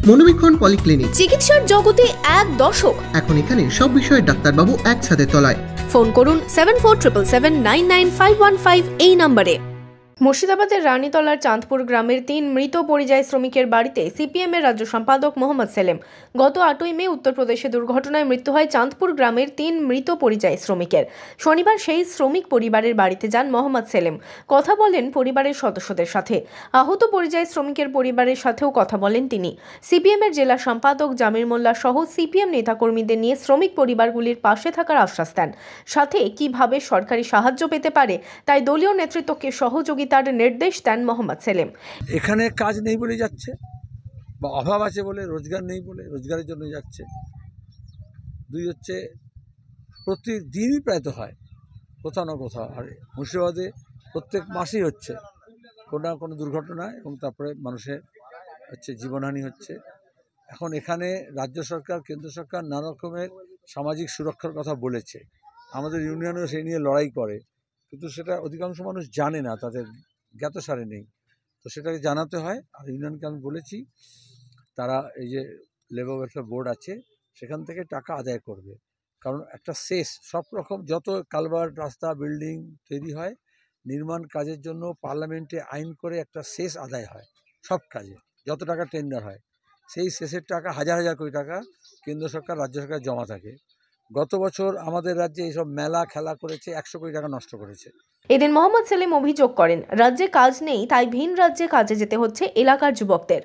মনোবীক্ষণ polyclinic, চিকিৎসার জগতে এক দশক। এখন এখানে সব বিষয়ে ডাক্তারবাবু একসাথে তলায়। ফোন করুন 7477999515 এই নম্বরে। মুর্শিদাবাদের রানীতলার চাঁদপুর গ্রামের 3 মৃত পরিযায়ী শ্রমিকের বাড়িতে সিপিএম এর রাজ্য সম্পাদক মোহাম্মদ সেলিম। গত 8ই মে উত্তরপ্রদেশে দুর্ঘটনায় মৃত্যু হয় চাঁদপুর গ্রামের 3 মৃত পরিযায়ী শ্রমিকের। শনিবার সেই শ্রমিক পরিবারের বাড়িতে যান মোহাম্মদ সেলিম। কথা বলেন পরিবারের সদস্যদের সাথে। আহত পরিযায়ী শ্রমিকের পরিবারের সাথেও কথা বলেন তিনি। সিপিএম এর জেলা সম্পাদক জামির মোল্লা সহ সিপিএম নেতাকর্মীদের নিয়ে শ্রমিক পরিবারগুলির পাশে থাকার আশ্বাস দেন। সাথে কিভাবে সরকারি সাহায্য পেতে পারে তাই দলীয় নেতৃত্বকে সহযোগিতার নির্দেশ দেন মোহাম্মদ সেলিম। এখানে কাজ নেই বলে যাচ্ছে, বা অভাব আছে বলে, রোজগার নেই বলে রোজগারের জন্য যাচ্ছে। দুই হচ্ছে প্রতিদিনই প্রায় তো হয় কোথাও না কোথাও, আর মুর্শিদাবাদে প্রত্যেক মাসেই হচ্ছে কোনো না কোনো দুর্ঘটনা, এবং তারপরে মানুষের জীবনহানি হচ্ছে। এখন এখানে রাজ্য সরকার, কেন্দ্র সরকার নানা রকমের সামাজিক সুরক্ষার কথা বলেছে। আমাদের ইউনিয়নও সেই নিয়ে লড়াই করে, কিন্তু সেটা অধিকাংশ মানুষ জানে না, তাদের জ্ঞাতসারে নেই। তো সেটাকে জানাতে হয়। আর ইউনিয়নকে আমি বলেছি তারা এই যে লেবার ওয়েলফেয়ার বোর্ড আছে সেখান থেকে টাকা আদায় করবে, কারণ একটা শেষ সব রকম যত কালভার্ট, রাস্তা, বিল্ডিং তৈরি হয়, নির্মাণ কাজের জন্য পার্লামেন্টে আইন করে একটা শেষ আদায় হয়। সব কাজে যত টাকা টেন্ডার হয় সেই শেষের টাকা হাজার হাজার কোটি টাকা কেন্দ্র সরকার, রাজ্য সরকার জমা থাকে। গত বছর আমাদের রাজ্যে এইসব মেলা খেলা করেছে, 100 কোটি টাকা নষ্ট করেছে। এদিন মোহাম্মদ সেলিম অভিযোগ করেন, রাজ্যে কাজ নেই তাই ভিন রাজ্যে কাজে যেতে হচ্ছে এলাকার যুবকদের।